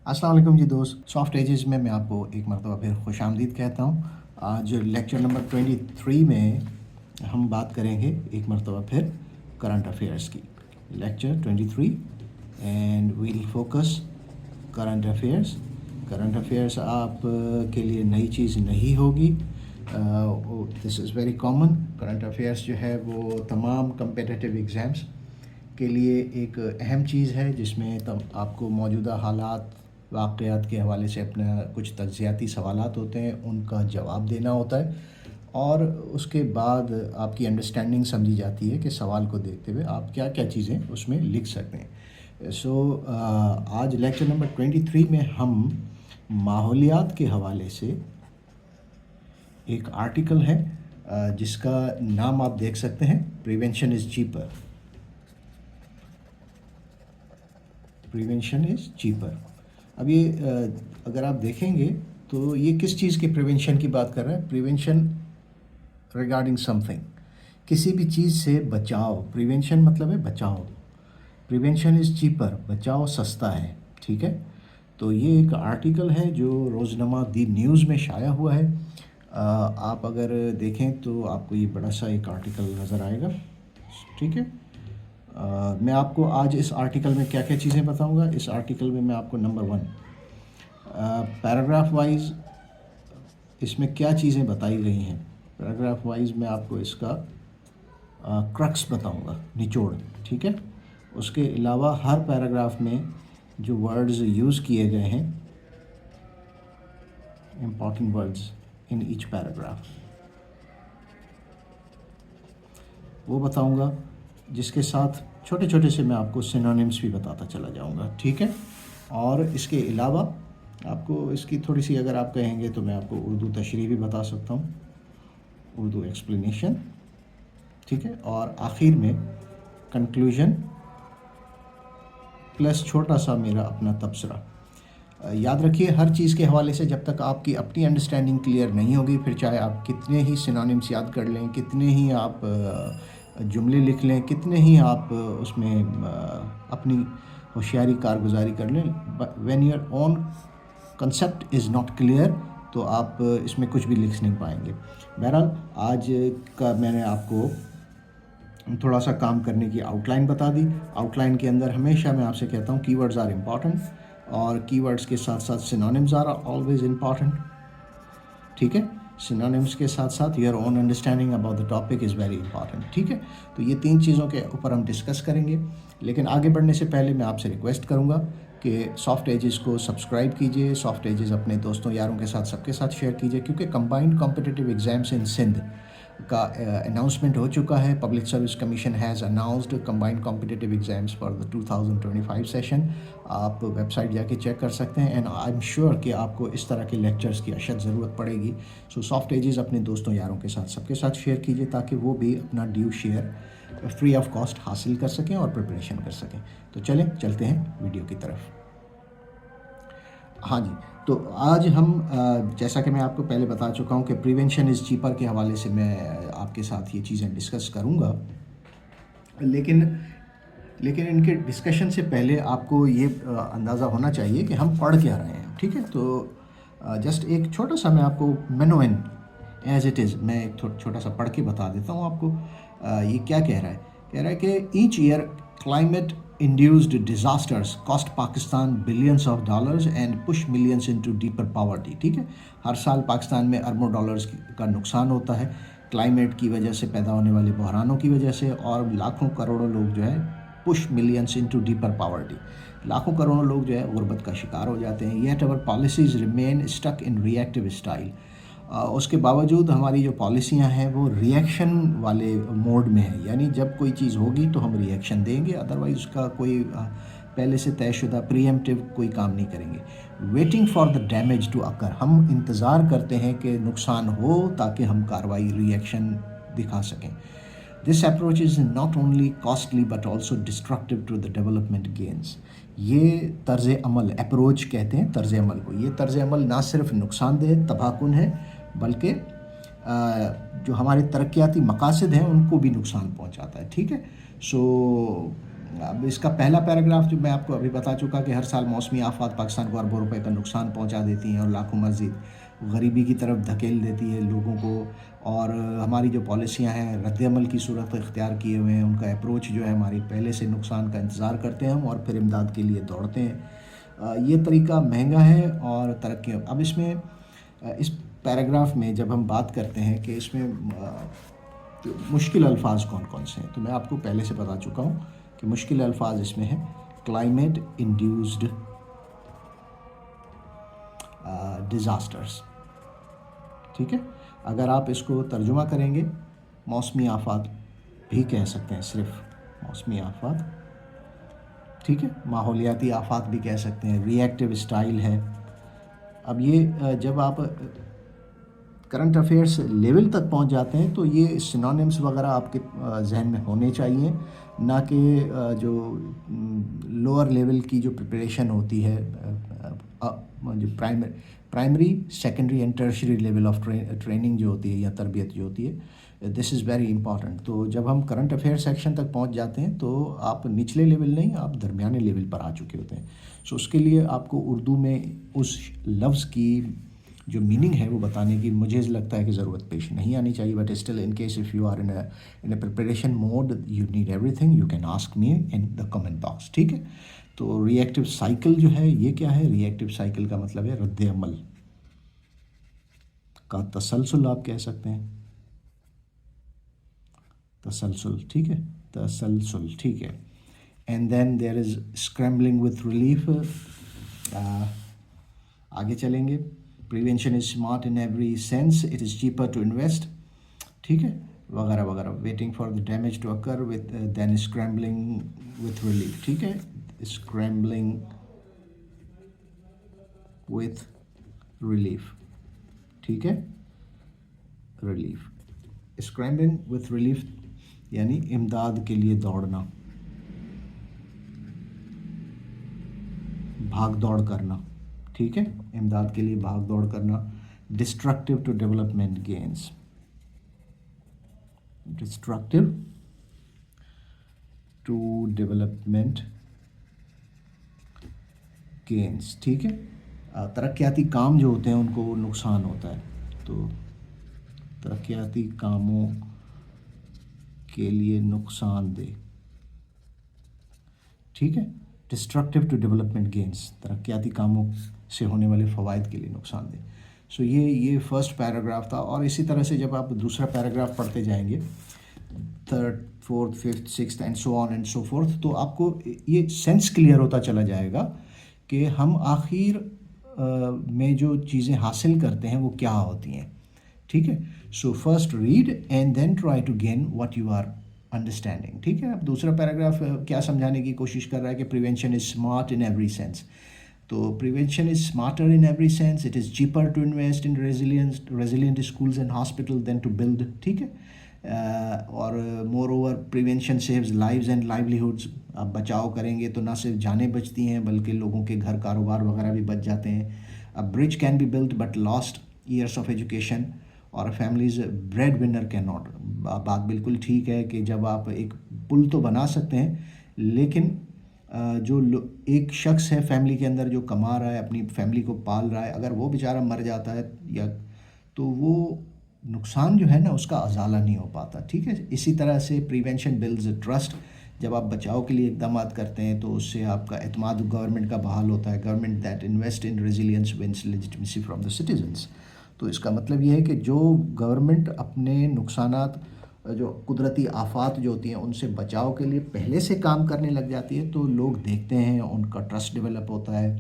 अस्सलाम वालेकुम जी दोस्त, सॉफ्ट एजेस में मैं आपको एक मरतबा फिर खुशामदीद कहता हूँ। आज लेक्चर नंबर 23 में हम बात करेंगे एक मरतबा फिर करंट अफेयर्स की। Lecture 23 and we'll focus current affairs. Current affairs आप के लिए नई चीज़ नहीं होगी, this is very common. Current affairs जो है वो तमाम कम्पिटिटिव एग्ज़ाम्स के लिए एक अहम चीज़ है, जिसमें आपको मौजूदा हालात वाक़यात के हवाले से अपना कुछ तज्ज़ियाती सवालात होते हैं, उनका जवाब देना होता है और उसके बाद आपकी अंडरस्टैंडिंग समझी जाती है कि सवाल को देखते हुए आप क्या क्या चीज़ें उसमें लिख सकते हैं। आज लेक्चर नंबर 23 में हम माहौलियात के हवाले से एक आर्टिकल है जिसका नाम आप देख सकते हैं, prevention is cheaper. Prevention is cheaper. अब ये अगर आप देखेंगे तो ये किस चीज़ के प्रिवेंशन की बात कर रहा है? प्रिवेंशन रिगार्डिंग समथिंग, किसी भी चीज़ से बचाव। प्रिवेंशन मतलब है बचाव। प्रिवेंशन इज़ चीपर, बचाव सस्ता है। ठीक है, तो ये एक आर्टिकल है जो रोज़नामा दी न्यूज़ में शाया हुआ है। आप अगर देखें तो आपको ये बड़ा सा एक आर्टिकल नज़र आएगा। ठीक है, मैं आपको आज इस आर्टिकल में क्या क्या चीज़ें बताऊंगा। इस आर्टिकल में मैं आपको नंबर 1 पैराग्राफ वाइज इसमें क्या चीज़ें बताई गई हैं, पैराग्राफ वाइज मैं आपको इसका क्रक्स बताऊंगा, निचोड़। ठीक है, उसके अलावा हर पैराग्राफ में जो वर्ड्स यूज़ किए गए हैं, important words in each paragraph, वो बताऊंगा, जिसके साथ छोटे छोटे से मैं आपको सिनोनिम्स भी बताता चला जाऊंगा। ठीक है, और इसके अलावा आपको इसकी थोड़ी सी अगर आप कहेंगे तो मैं आपको उर्दू तशरीह भी बता सकता हूँ, उर्दू एक्सप्लेनेशन। ठीक है, और आखिर में कंक्लूजन प्लस छोटा सा मेरा अपना तबसरा। याद रखिए, हर चीज़ के हवाले से जब तक आपकी अपनी अंडरस्टैंडिंग क्लियर नहीं होगी, फिर चाहे आप कितने ही सिनोनिम्स याद कर लें, कितने ही आप जुमले लिख लें, कितने ही आप उसमें अपनी होशियारी कारगुजारी कर लें, when your own concept is not clear तो आप इसमें कुछ भी लिख नहीं पाएंगे। बहरहाल आज का मैंने आपको थोड़ा सा काम करने की आउटलाइन बता दी। आउटलाइन के अंदर हमेशा मैं आपसे कहता हूँ कीवर्ड्स आर इम्पॉर्टेंट, और कीवर्ड्स के साथ साथ सिनोनिम्स आर ऑलवेज इम्पॉर्टेंट। ठीक है, सिनोनिम्स के साथ साथ your own understanding about the topic is very important. ठीक है, तो ये 3 चीज़ों के ऊपर हम डिस्कस करेंगे। लेकिन आगे बढ़ने से पहले मैं आपसे रिक्वेस्ट करूँगा कि सॉफ्ट एजेस को सब्सक्राइब कीजिए, सॉफ्ट एजेस अपने दोस्तों यारों के साथ सबके साथ शेयर कीजिए, क्योंकि combined competitive exams in Sindh का अनाउंसमेंट हो चुका है। Public service commission has announced combined competitive exams for the 2025 session. आप वेबसाइट जाके चेक कर सकते हैं, एंड आई एम श्योर कि आपको इस तरह के लेक्चर्स की अशद ज़रूरत पड़ेगी। सो सॉफ्ट एजेस अपने दोस्तों यारों के साथ सबके साथ शेयर कीजिए, ताकि वो भी अपना due share free of cost हासिल कर सकें और प्रिपरेशन कर सकें। तो चलते हैं वीडियो की तरफ। हाँ जी, तो आज हम जैसा कि मैं आपको पहले बता चुका हूँ कि प्रिवेंशन इज़ चीपर के हवाले से मैं आपके साथ ये चीज़ें डिस्कस करूँगा। लेकिन इनके डिस्कशन से पहले आपको ये अंदाज़ा होना चाहिए कि हम पढ़ क्या रहे हैं। ठीक है, तो जस्ट एक छोटा सा मैं आपको मेनोइन एज इट इज़ मैं एक छोटा सा पढ़ के बता देता हूँ आपको। ये क्या कह रहा है कि each year climate induced disasters cost Pakistan billions of dollars and push millions into deeper poverty। ठीक है, हर साल पाकिस्तान में अरबों डॉलर्स का नुकसान होता है क्लाइमेट की वजह से, पैदा होने वाले बहरानों की वजह से, और लाखों करोड़ों लोग जो है push millions into deeper poverty, लाखों करोड़ों लोग जो है गुर्बत का शिकार हो जाते हैं। Yet our policies remain stuck in reactive style. उसके बावजूद हमारी जो पॉलिसियां हैं वो रिएक्शन वाले मोड में है, यानी जब कोई चीज़ होगी तो हम रिएक्शन देंगे, अदरवाइज़ उसका कोई पहले से तयशुदा प्रीएम्प्टिव कोई काम नहीं करेंगे। Waiting for the damage to occur, हम इंतज़ार करते हैं कि नुकसान हो ताकि हम कार्रवाई रिएक्शन दिखा सकें। This approach is not only costly but also destructive to the development gains. ये तर्ज़ अमल, अप्रोच कहते हैं तर्ज़ अमल को, ये तर्ज़ अमल ना सिर्फ नुकसानदेह तबाहकुन है, बल्कि जो हमारे तरक्याती मकासद हैं उनको भी नुकसान पहुंचाता है। ठीक है, सो अब इसका पहला पैराग्राफ जो मैं आपको अभी बता चुका कि हर साल मौसमी आफात पाकिस्तान को अरबों रुपए का नुकसान पहुंचा देती हैं और लाखों मज़ीद गरीबी की तरफ धकेल देती है लोगों को। और हमारी जो पॉलिसियां हैं रद्द-ए-अमल की सूरत इख्तियार किए हुए हैं, उनका अप्रोच जो है हमारी पहले से नुकसान का इंतज़ार करते हैं हम और फिर इमदाद के लिए दौड़ते हैं। ये तरीका महंगा है और तरक्की। अब इसमें इस पैराग्राफ में जब हम बात करते हैं कि इसमें मुश्किल अल्फाज कौन कौन से हैं, तो मैं आपको पहले से बता चुका हूँ कि मुश्किल अल्फाज इसमें हैं क्लाइमेट इंड्यूस्ड डिज़ास्टर्स। ठीक है, अगर आप इसको तर्जुमा करेंगे मौसमी आफात भी कह सकते हैं, सिर्फ मौसमी आफात। ठीक है, माहौलियाती आफात भी कह सकते हैं, रिएक्टिव स्टाइल है। अब ये जब आप करंट अफेयर्स लेवल तक पहुंच जाते हैं तो ये सिनोनिम्स वगैरह आपके जहन में होने चाहिए, ना कि जो लोअर लेवल की जो प्रिपरेशन होती है, जो primary secondary and tertiary level of training जो होती है या तरबियत जो होती है, दिस इज़ वेरी इंपॉर्टेंट। तो जब हम करंट अफेयर सेक्शन तक पहुंच जाते हैं तो आप निचले लेवल नहीं, आप दरमियाने लेवल पर आ चुके होते हैं। सो उसके लिए आपको उर्दू में उस लफ्ज़ की जो मीनिंग है वो बताने की मुझे लगता है कि ज़रूरत पेश नहीं आनी चाहिए। But still in case if you are in a preparation mode you need everything, you can ask me in the comment box. ठीक है, तो रिएक्टिव साइकिल जो है ये क्या है? रिएक्टिव साइकिल का मतलब है रद्द अमल का तसलसल, आप कह सकते हैं तसलसल। ठीक है, तसलसल। ठीक है, and then there is scrambling with relief. आगे चलेंगे, prevention is smart in every sense, it is cheaper to invest. ठीक है, वगैरह वगैरह। Waiting for the damage to occur with then scrambling with relief. ठीक है, स्क्रैम्बलिंग विथ रिलीफ। ठीक है, रिलीफ, स्क्रैम्बलिंग विथ रिलीफ यानी इमदाद के लिए दौड़ना, भाग दौड़ करना। ठीक है, इमदाद के लिए भाग दौड़ करना। Destructive to development gains, destructive to development gains. ठीक है, तरक्याती काम जो होते हैं उनको नुकसान होता है, तो तरक्याती कामों के लिए नुकसान दे। ठीक है, डिस्ट्रक्टिव टू डेवलपमेंट गेन्स, तरक्याती कामों से होने वाले फ़वाइद के लिए नुकसान दे। सो ये फर्स्ट पैराग्राफ था। और इसी तरह से जब आप दूसरा पैराग्राफ पढ़ते जाएंगे, third, fourth, fifth, sixth and so on and so fourth, तो आपको ये सेंस क्लियर होता चला जाएगा कि हम आखिर में जो चीज़ें हासिल करते हैं वो क्या होती हैं। ठीक है, so first read and then try to gain what you are understanding. ठीक है, अब दूसरा पैराग्राफ क्या समझाने की कोशिश कर रहा है कि prevention is smart in every sense. तो prevention is smarter in every sense, it is cheaper to invest in resilient schools and hospital than to build. ठीक है, और moreover prevention saves lives and livelihoods. आप बचाव करेंगे तो ना सिर्फ जानें बचती हैं बल्कि लोगों के घर कारोबार वगैरह भी बच जाते हैं। A bridge can be built but lost years of education और families breadwinner can not. बात बिल्कुल ठीक है कि जब आप एक पुल तो बना सकते हैं, लेकिन जो एक शख्स है फैमिली के अंदर जो कमा रहा है, अपनी फैमिली को पाल रहा है, अगर वो बेचारा मर जाता है या तो वो नुकसान जो है ना उसका अजाला नहीं हो पाता। ठीक है, इसी तरह से प्रिवेंशन बिल्ड्स ट्रस्ट। जब आप बचाव के लिए इकदाम करते हैं तो उससे आपका एतमाद गवर्नमेंट का बहाल होता है। Government that invest in resilience wins legitimacy from the citizens. तो इसका मतलब ये है कि जो गवर्नमेंट अपने नुकसानात, जो कुदरती आफात जो होती हैं उनसे बचाव के लिए पहले से काम करने लग जाती है तो लोग देखते हैं, उनका ट्रस्ट डेवलप होता है।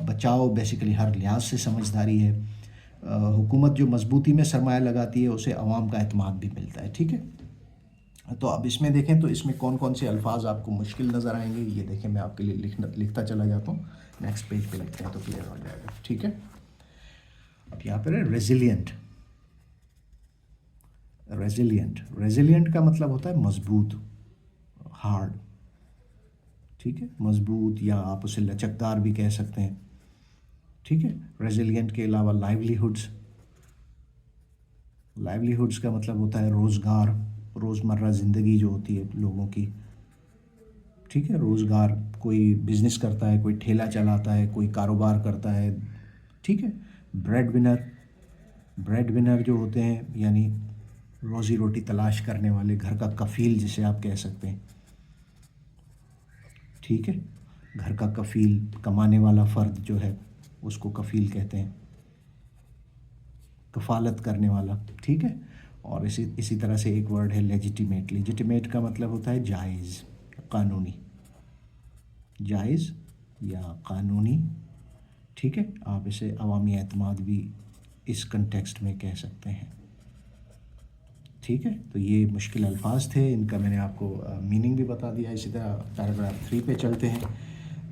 बचाव बेसिकली हर लिहाज से समझदारी है। हुकूमत जो मजबूती में सरमाया लगाती है उसे अवाम का एतमाद भी मिलता है। ठीक है, तो अब इसमें देखें तो इसमें कौन कौन से अल्फाज आपको मुश्किल नज़र आएंगे, ये देखें मैं आपके लिए लिखता चला जाता हूँ। नेक्स्ट पेज पे लिखते हैं तो क्लियर हो जाएगा। ठीक है, अब यहाँ पर है रेजिलियंट। रेजिलियंट का मतलब होता है मजबूत, हार्ड। ठीक है, मजबूत या आप उसे लचकदार भी कह सकते हैं। ठीक है, रेजिलियंट के अलावा लाइवलीहुड्स का मतलब होता है रोज़गार, रोज़मर्रा ज़िंदगी जो होती है लोगों की, ٹھیک ہے، روزگار، کوئی بزنس کرتا ہے، کوئی ٹھیلا چلاتا ہے، کوئی کاروبار کرتا ہے، ٹھیک ہے، بریڈ ونر جو ہوتے ہیں یعنی روزی روٹی تلاش کرنے والے، گھر کا کفیل جسے آپ کہہ سکتے ہیں، ٹھیک ہے، گھر کا کفیل، کمانے والا فرد جو ہے اس کو کفیل کہتے ہیں، کفالت کرنے والا، ٹھیک ہے. اور اسی طرح سے ایک ورڈ ہے لیجیٹیمیٹ. لیجیٹیمیٹ کا مطلب ہوتا ہے جائز، قانونی، جائز یا قانونی، ٹھیک ہے. آپ اسے عوامی اعتماد بھی اس کنٹیکسٹ میں کہہ سکتے ہیں، ٹھیک ہے. تو یہ مشکل الفاظ تھے، ان کا میں نے آپ کو میننگ بھی بتا دیا. اسی طرح پیراگراف 3 پہ چلتے ہیں.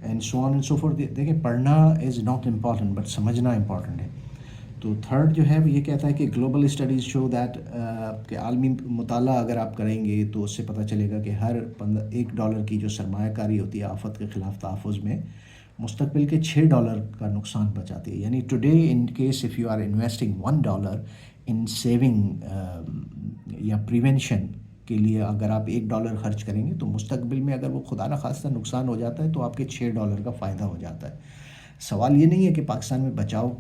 And so on and so forth. دیکھیں، پڑھنا از ناٹ امپورٹنٹ بٹ سمجھنا امپورٹنٹ ہے. تو تھرڈ جو ہے وہ یہ کہتا ہے کہ گلوبل اسٹڈیز شو دیٹ کہ عالمی مطالعہ اگر آپ کریں گے تو اس سے پتہ چلے گا کہ ہر $1 کی جو سرمایہ کاری ہوتی ہے آفت کے خلاف تحفظ میں، مستقبل کے $6 کا نقصان بچاتی ہے. یعنی today in case if you are investing $1 in saving یا پریونشن کے لیے، اگر آپ $1 خرچ کریں گے تو مستقبل میں اگر وہ خدا نخواستہ نقصان ہو جاتا ہے تو آپ کے $6 کا فائدہ ہو جاتا ہے. سوال یہ نہیں ہے کہ پاکستان میں بچاؤ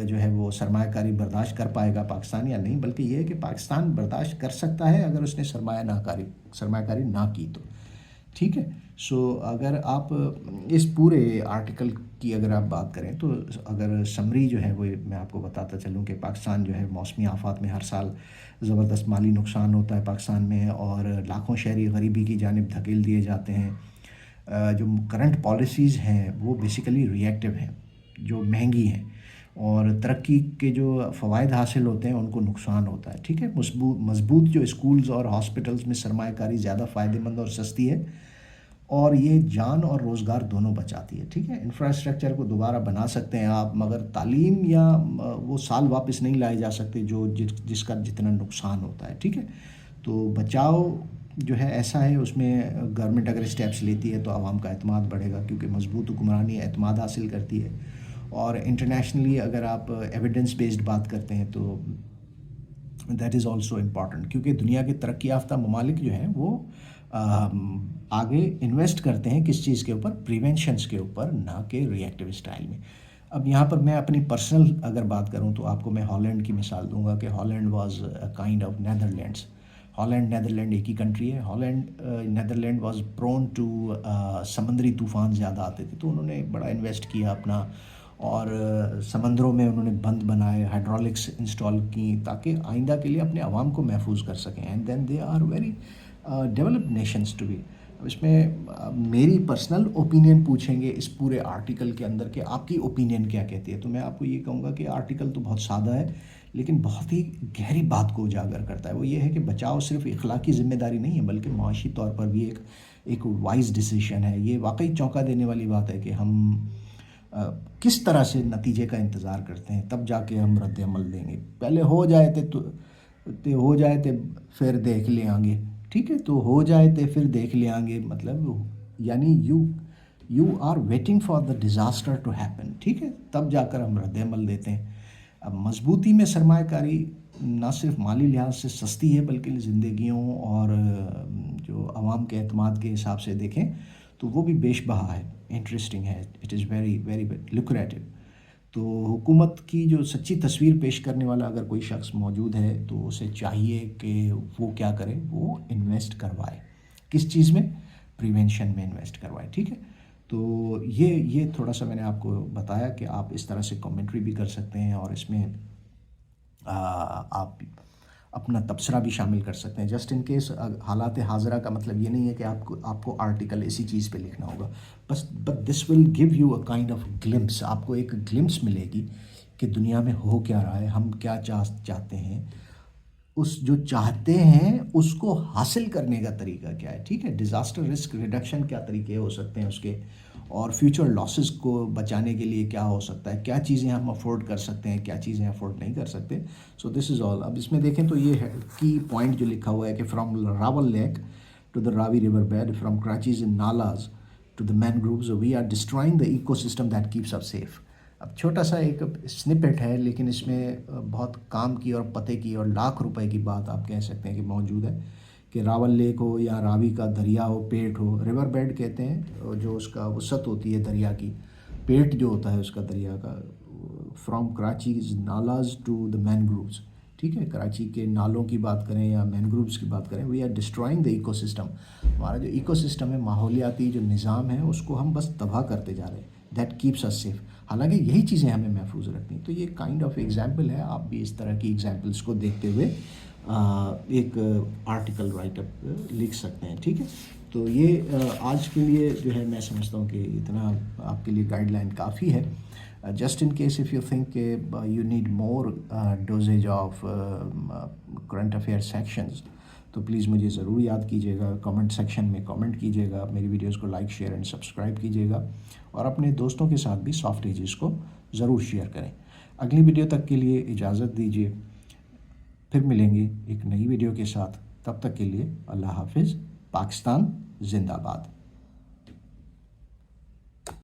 جو ہے وہ سرمایہ کاری برداشت کر پائے گا پاکستان یا نہیں، بلکہ یہ ہے کہ پاکستان برداشت کر سکتا ہے اگر اس نے سرمایہ کاری نہ کی تو، ٹھیک ہے. سو اگر آپ اس پورے آرٹیکل کی اگر آپ بات کریں تو اگر سمری جو ہے وہ میں آپ کو بتاتا چلوں کہ پاکستان جو ہے موسمی آفات میں ہر سال زبردست مالی نقصان ہوتا ہے پاکستان میں، اور لاکھوں شہری غریبی کی جانب دھکیل دیے جاتے ہیں. جو کرنٹ پالیسیز ہیں وہ بیسیکلی ری ایکٹیو ہیں، جو مہنگی ہیں، اور ترقی کے جو فوائد حاصل ہوتے ہیں ان کو نقصان ہوتا ہے، ٹھیک ہے. مضبوط جو اسکولز اور ہاسپٹلز میں سرمایہ کاری زیادہ فائدہ مند اور سستی ہے، اور یہ جان اور روزگار دونوں بچاتی ہے، ٹھیک ہے. انفراسٹرکچر کو دوبارہ بنا سکتے ہیں آپ، مگر تعلیم یا وہ سال واپس نہیں لائے جا سکتے جو جس کا جتنا نقصان ہوتا ہے، ٹھیک ہے. تو بچاؤ جو ہے ایسا ہے، اس میں گورنمنٹ اگر اسٹیپس لیتی ہے تو عوام کا اعتماد بڑھے گا، کیونکہ مضبوط حکمرانی اعتماد حاصل کرتی ہے. اور انٹرنیشنلی اگر آپ ایویڈنس بیسڈ بات کرتے ہیں تو دیٹ از آلسو امپورٹنٹ، کیونکہ دنیا کے ترقی یافتہ ممالک جو ہیں وہ آگے انویسٹ کرتے ہیں کس چیز کے اوپر، پریونشنس کے اوپر، نہ کہ ری ایکٹیو اسٹائل میں. اب یہاں پر میں اپنی پرسنل اگر بات کروں تو آپ کو میں ہالینڈ کی مثال دوں گا کہ Holland was kind of Netherlands. Netherland ایک ہی کنٹری ہے. نیدرلینڈ واز پرون ٹو سمندری طوفان زیادہ آتے تھے، تو انہوں نے بڑا انویسٹ کیا اپنا، اور سمندروں میں انہوں نے بند بنائے، ہائیڈرولکس انسٹال کی تاکہ آئندہ کے لیے اپنے عوام کو محفوظ کر سکیں. And then they are very developed nations to be. اس میں میری پرسنل اوپینین پوچھیں گے اس پورے آرٹیکل کے اندر کہ آپ کی اوپینین کیا کہتی ہے، تو میں آپ کو یہ کہوں گا کہ آرٹیکل تو بہت سادہ ہے لیکن بہت ہی گہری بات کو اجاگر کرتا ہے. وہ یہ ہے کہ بچاؤ صرف اخلاقی ذمہ داری نہیں ہے بلکہ معاشی طور پر بھی ایک وائز ڈیسیشن ہے. یہ واقعی چونکا دینے والی بات ہے کہ ہم کس طرح سے نتیجے کا انتظار کرتے ہیں، تب جا کے ہم رد عمل دیں گے. پہلے ہو جائے تے پھر دیکھ لیں آگے، ٹھیک ہے. تو ہو جائے تے پھر دیکھ لیں آگے، مطلب یعنی you are waiting for the disaster to happen, ٹھیک ہے، تب جا کر ہم رد عمل دیتے ہیں. اب مضبوطی میں سرمایہ کاری نہ صرف مالی لحاظ سے سستی ہے بلکہ زندگیوں اور جو عوام کے اعتماد کے حساب سے دیکھیں تو وہ بھی بیش بہا ہے، انٹرسٹنگ ہے. It is very very lucrative. تو حکومت کی جو سچی تصویر پیش کرنے والا اگر کوئی شخص موجود ہے تو اسے چاہیے کہ وہ کیا کرے، وہ انویسٹ کروائے. کس چیز میں؟ پریونشن میں انویسٹ کروائے، ٹھیک ہے. تو یہ تھوڑا سا میں نے آپ کو بتایا کہ آپ اس طرح سے کمنٹری بھی کر سکتے ہیں، اور اس میں آپ اپنا تبصرہ بھی شامل کر سکتے ہیں. جسٹ ان کیس حالات حاضرہ کا مطلب یہ نہیں ہے کہ آپ کو آرٹیکل اسی چیز پہ لکھنا ہوگا بس، but this will give you a kind of glimpse. آپ کو ایک گلمپس ملے گی کہ دنیا میں ہو کیا رہا ہے، ہم کیا چاہتے ہیں، اس جو چاہتے ہیں اس کو حاصل کرنے کا طریقہ کیا ہے، ٹھیک ہے. ڈیزاسٹر رسک ریڈکشن کیا طریقے ہو سکتے ہیں اس کے، اور فیوچر لاسز کو بچانے کے لیے کیا ہو سکتا ہے، کیا چیزیں ہم افورڈ کر سکتے ہیں، کیا چیزیں افورڈ نہیں کر سکتے. سو دس از آل. اب اس میں دیکھیں تو یہ کی پوائنٹ جو لکھا ہوا ہے کہ from Rawal lake to the Ravi river bed, from Karachi's in nalas to the mangroves, we are destroying the ecosystem that keeps up safe. اب چھوٹا سا ایک سنپٹ ہے لیکن اس میں بہت کام کی اور پتے کی اور لاکھ روپے کی بات آپ کہہ سکتے ہیں کہ موجود ہے کہ راول لیک ہو یا راوی کا دریا ہو، پیٹ ہو، ریور بیڈ کہتے ہیں جو اس کا وسعت ہوتی ہے دریا کی، پیٹ جو ہوتا ہے اس کا دریا کا، from Karachi's نالاز to the mangroves. ٹھیک ہے، کراچی کے نالوں کی بات کریں یا مینگرووز کی بات کریں، we are destroying the ecosystem. ہمارا جو ایکو سسٹم ہے، ماحولیاتی جو نظام ہے، اس کو ہم بس تباہ کرتے جا رہے ہیں. That keeps us safe. حالانکہ یہی چیزیں ہمیں محفوظ رکھنی. تو یہ کائنڈ آف ایگزامپل ہے. آپ بھی اس طرح کی ایگزامپلس کو دیکھتے ہوئے ایک آرٹیکل رائٹ اپ لکھ سکتے ہیں. ٹھیک ہے، تو یہ آج کے لیے جو ہے میں سمجھتا ہوں کہ اتنا آپ کے لیے گائیڈ لائن کافی ہے. Just in case if you think کہ you need more dosage of current affair sections, تو پلیز مجھے ضرور یاد کیجیے گا، کامنٹ سیکشن میں کامنٹ کیجیے گا، میری ویڈیوز کو لائک شیئر اینڈ سبسکرائب کیجیے گا، اور اپنے دوستوں کے ساتھ بھی سافٹ ایجز کو ضرور شیئر کریں. اگلی ویڈیو تک کے لیے اجازت دیجیے، پھر ملیں گے ایک نئی ویڈیو کے ساتھ. تب تک کے لیے اللہ حافظ. پاکستان زندہ باد.